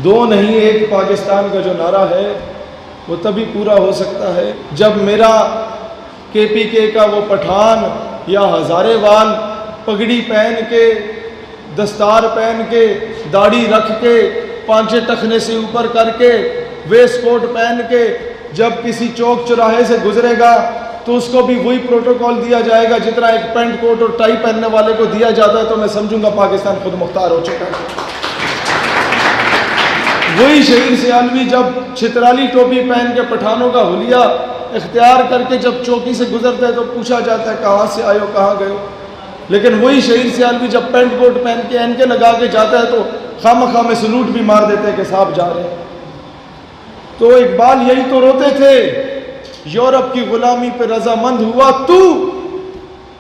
دو نہیں ایک پاکستان کا جو نعرہ ہے وہ تبھی پورا ہو سکتا ہے جب میرا کے پی کے کا وہ پٹھان یا ہزارے وال پگڑی پہن کے دستار پہن کے داڑھی رکھ کے پانچے ٹخنے سے اوپر کر کے ویسٹ کوٹ پہن کے جب کسی چوک چوراہے سے گزرے گا تو اس کو بھی وہی پروٹوکول دیا جائے گا جتنا ایک پینٹ کوٹ اور ٹائی پہننے والے کو دیا جاتا ہے، تو میں سمجھوں گا پاکستان خود مختار ہو چکا ہے۔ وہی شہید سیالوی جب چھترالی ٹوپی پہن کے پٹھانوں کا حلیہ اختیار کر کے جب چوکی سے گزرتے ہیں تو پوچھا جاتا ہے کہاں سے آئے ہو، کہاں گئے ہو، لیکن وہی شہید سیالوی جب پینٹ کوٹ پہن کے اینکے لگا کے جاتا ہے تو خامخواہ میں سلوٹ بھی مار دیتے ہیں کہ صاحب جا رہے ہیں۔ تو اقبال یہی تو روتے تھے، یورپ کی غلامی پہ رضامند ہوا تو،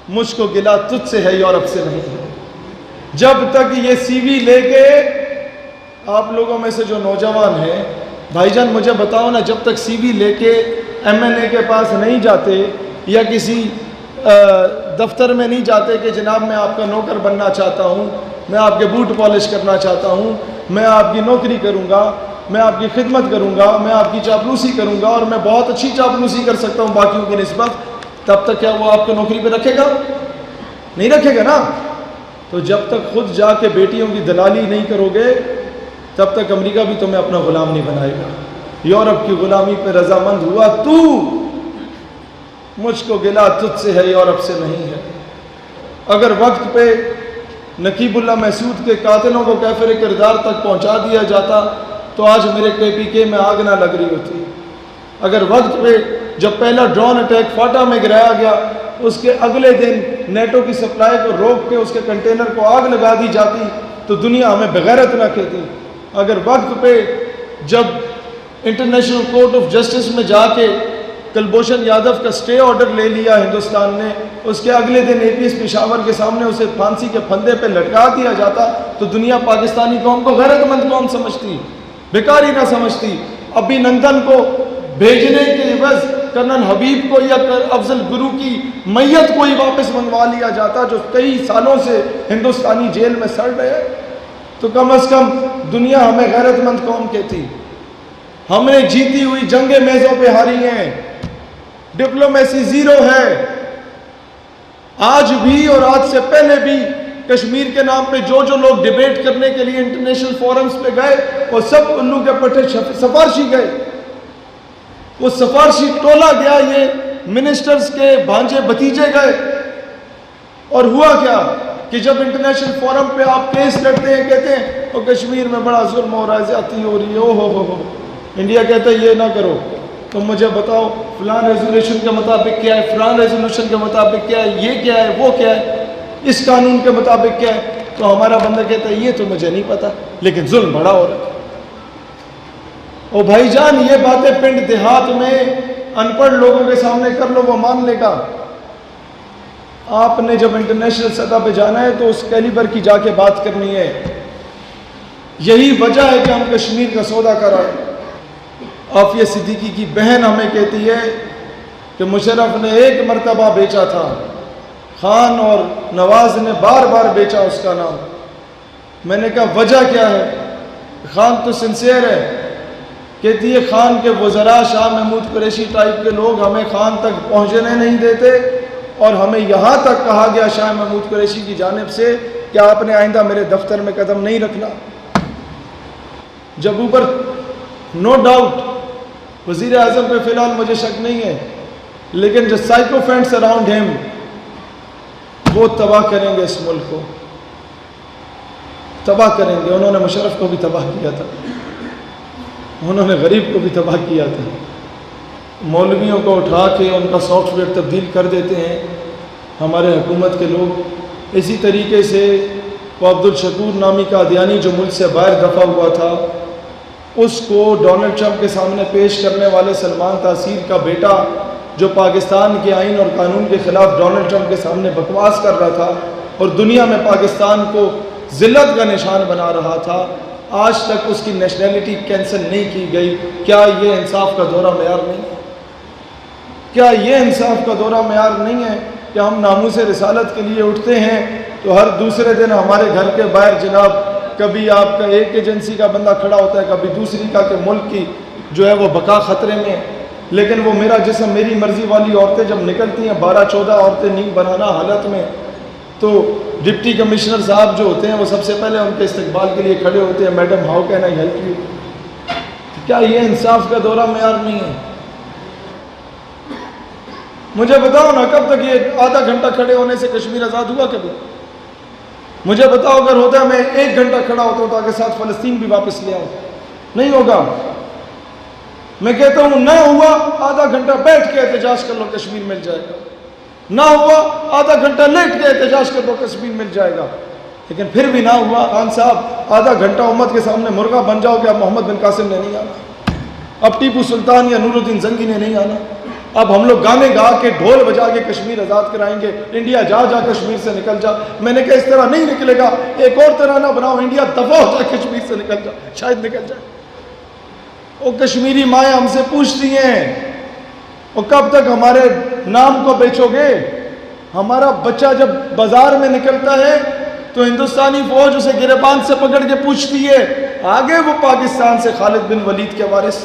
مجھ کو گلہ تجھ سے ہے یورپ سے نہیں ہے۔ جب تک یہ سی وی لے کے آپ لوگوں میں سے جو نوجوان ہیں، بھائی جان مجھے بتاؤ نا، جب تک سی وی لے کے ایم این اے کے پاس نہیں جاتے یا کسی دفتر میں نہیں جاتے کہ جناب میں آپ کا نوکر بننا چاہتا ہوں، میں آپ کے بوٹ پالش کرنا چاہتا ہوں، میں آپ کی نوکری کروں گا، میں آپ کی خدمت کروں گا، میں آپ کی چاپلوسی کروں گا اور میں بہت اچھی چاپلوسی کر سکتا ہوں باقیوں کی نسبت، تب تک کیا وہ آپ کو نوکری پہ رکھے گا؟ نہیں رکھے گا نا۔ تو جب تک خود جا کے بیٹیوں کی دلالی نہیں کرو گے تب تک امریکہ بھی تمہیں اپنا غلام نہیں بنائے گا۔ یورپ کی غلامی پہ رضامند ہوا تو، مجھ کو گلہ تجھ سے ہے یورپ سے نہیں ہے۔ اگر وقت پہ نقیب اللہ محسود کے قاتلوں کو کیفر کردار تک پہنچا دیا جاتا تو آج میرے کے پی کے میں آگ نہ لگ رہی ہوتی۔ اگر وقت پہ جب پہلا ڈرون اٹیک فاٹا میں گرایا گیا اس کے اگلے دن نیٹو کی سپلائی کو روک کے اس کے کنٹینر کو آگ لگا دی جاتی تو دنیا ہمیں بغیرت نہ کہتی۔ اگر وقت پہ جب انٹرنیشنل کورٹ آف جسٹس میں جا کے کلبھوشن یادو کا سٹے آرڈر لے لیا ہندوستان نے، اس کے اگلے دن اے پی ایس پشاور کے سامنے اسے پھانسی کے پھندے پہ لٹکا دیا جاتا تو دنیا پاکستانی قوم کو غیرت مند قوم سمجھتی، بیکاری نہ سمجھتی۔ ابھی نندن کو بھیجنے کے عوض کرنل حبیب کو یا افضل گرو کی میت کو ہی واپس منگوا لیا جاتا جو کئی سالوں سے ہندوستانی جیل میں سڑ رہے، تو کم از کم دنیا ہمیں غیرت مند قوم کہتی۔ ہم نے جیتی ہوئی جنگیں میزوں پہ ہاری ہیں، ڈپلومیسی زیرو ہے۔ آج بھی اور آج سے پہلے بھی کشمیر کے نام پہ جو لوگ ڈیبیٹ کرنے کے لیے انٹرنیشنل فورمز پہ گئے وہ سب الو کے پٹھے سفارشی گئے، وہ سفارشی ٹولا گیا، یہ منسٹرز کے بھانجے بھتیجے گئے۔ اور ہوا کیا کہ جب انٹرنیشنل فورم پہ آپ کیس لڑتے ہیں کہتے ہیں وہ کشمیر میں بڑا ظلم ہو رہا ہے، زیادتی ہو رہی ہے، او ہو، انڈیا کہتا ہے یہ نہ کرو، تم مجھے بتاؤ فلان ریزولوشن کے مطابق کیا ہے، فلان ریزولوشن کے مطابق کیا ہے، یہ کیا ہے، وہ کیا ہے، اس قانون کے مطابق کیا ہے، تو ہمارا بندہ کہتا ہے یہ تو مجھے نہیں پتا لیکن ظلم بڑا ہو رہا ہے۔ او بھائی جان یہ باتیں پنڈ دیہات میں ان پڑھ لوگوں کے سامنے کر لو، وہ مان لے گا۔ آپ نے جب انٹرنیشنل سطح پہ جانا ہے تو اس کیلیبر کی جا کے بات کرنی ہے۔ یہی وجہ ہے کہ ہم کشمیر کا سودا کرائے۔ عافیہ صدیقی کی بہن ہمیں کہتی ہے کہ مشرف نے ایک مرتبہ بیچا تھا، خان اور نواز نے بار بار بیچا اس کا نام۔ میں نے کہا وجہ کیا ہے؟ خان تو سنسیئر ہے۔ کہتی ہے خان کے وزراء شاہ محمود قریشی ٹائپ کے لوگ ہمیں خان تک پہنچنے نہیں دیتے اور ہمیں یہاں تک کہا گیا شاہ محمود قریشی کی جانب سے کہ آپ نے آئندہ میرے دفتر میں قدم نہیں رکھنا۔ جب اوپر نو ڈاؤٹ وزیر اعظم پہ فی الحال مجھے شک نہیں ہے، لیکن جو سائیکوفینٹس اراؤنڈ ہم وہ تباہ کریں گے، اس ملک کو تباہ کریں گے۔ انہوں نے مشرف کو بھی تباہ کیا تھا، انہوں نے غریب کو بھی تباہ کیا تھا۔ مولویوں کو اٹھا کے ان کا سافٹ ویئر تبدیل کر دیتے ہیں ہمارے حکومت کے لوگ۔ اسی طریقے سے وہ عبدالشکور نامی قادیانی جو ملک سے باہر دفع ہوا تھا، اس کو ڈونلڈ ٹرمپ کے سامنے پیش کرنے والے سلمان تاثیر کا بیٹا جو پاکستان کے آئین اور قانون کے خلاف ڈونلڈ ٹرمپ کے سامنے بکواس کر رہا تھا اور دنیا میں پاکستان کو ذلت کا نشان بنا رہا تھا، آج تک اس کی نیشنلٹی کینسل نہیں کی گئی۔ کیا یہ انصاف کا دورہ معیار نہیں ہے؟ کیا یہ انصاف کا دورہ معیار نہیں ہے کہ ہم ناموس رسالت کے لیے اٹھتے ہیں تو ہر دوسرے دن ہمارے گھر کے باہر جناب کبھی آپ کا ایک ایجنسی کا بندہ کھڑا ہوتا ہے، کبھی دوسری کا، کہ ملک کی جو ہے وہ بقا خطرے میں ہے. لیکن وہ میرا جسم میری مرضی والی عورتیں جب نکلتی ہیں، 12-14 عورتیں نیند بنانا حالت میں، تو ڈپٹی کمشنر صاحب جو ہوتے ہیں وہ سب سے پہلے ان کے استقبال کے لیے کھڑے ہوتے ہیں، madam how can I help you. کیا یہ انصاف کا دورہ معیار نہیں ہے؟ مجھے بتاؤ نا، کب تک یہ آدھا گھنٹہ کھڑے ہونے سے کشمیر آزاد ہوا کبھی؟ مجھے بتاؤ، اگر ہوتا ہے میں 1 گھنٹہ کھڑا ہوتا ہوں تاکہ ساتھ فلسطین بھی واپس لے آؤں. نہیں ہوگا. میں کہتا ہوں نہ ہوا، آدھا گھنٹہ بیٹھ کے احتجاج کر لو، کشمیر مل جائے گا. نہ ہوا، آدھا گھنٹہ لیٹ کے احتجاج کر لو، کشمیر مل جائے گا. لیکن پھر بھی نہ ہوا. خان صاحب، آدھا گھنٹہ امت کے سامنے مرغا بن جاؤ کہ اب محمد بن قاسم نے نہیں آنا، اب ٹیپو سلطان یا نور الدین زنگی نے نہیں آنا، اب ہم لوگ گانے گا کے ڈھول بجا کے کشمیر آزاد کرائیں گے، انڈیا جا جا کشمیر سے نکل جا. میں نے کہا اس طرح نہیں نکلے گا، ایک اور ترانہ بناؤ، انڈیا دفع ہو جائے کشمیر سے نکل جا، شاید نکل جائے. وہ کشمیری مائیں ہم سے پوچھتی ہیں، وہ کب تک ہمارے نام کو بیچو گے؟ ہمارا بچہ جب بازار میں نکلتا ہے تو ہندوستانی فوج اسے گریبان سے پکڑ کے پوچھتی ہے، آگے وہ پاکستان سے خالد بن ولید کے وارث،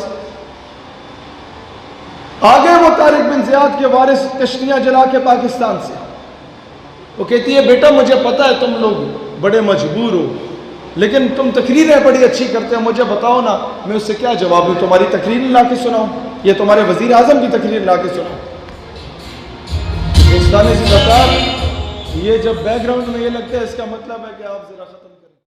آگے وہ طارق بن زیاد کے وارث، کشتیاں جلا کے پاکستان سے. وہ کہتی ہے بیٹا مجھے پتا ہے تم لوگ بڑے مجبور ہو، لیکن تم تقریریں بڑی اچھی کرتے ہیں، مجھے بتاؤ نا میں اس سے کیا جواب دوں؟ تمہاری تقریر لا کے سناؤں یا تمہارے وزیر اعظم کی تقریر لا کے سناؤں؟ دوستان سی بتا، یہ جب بیک گراؤنڈ میں یہ لگتا ہے اس کا مطلب ہے کہ آپ ذرا ختم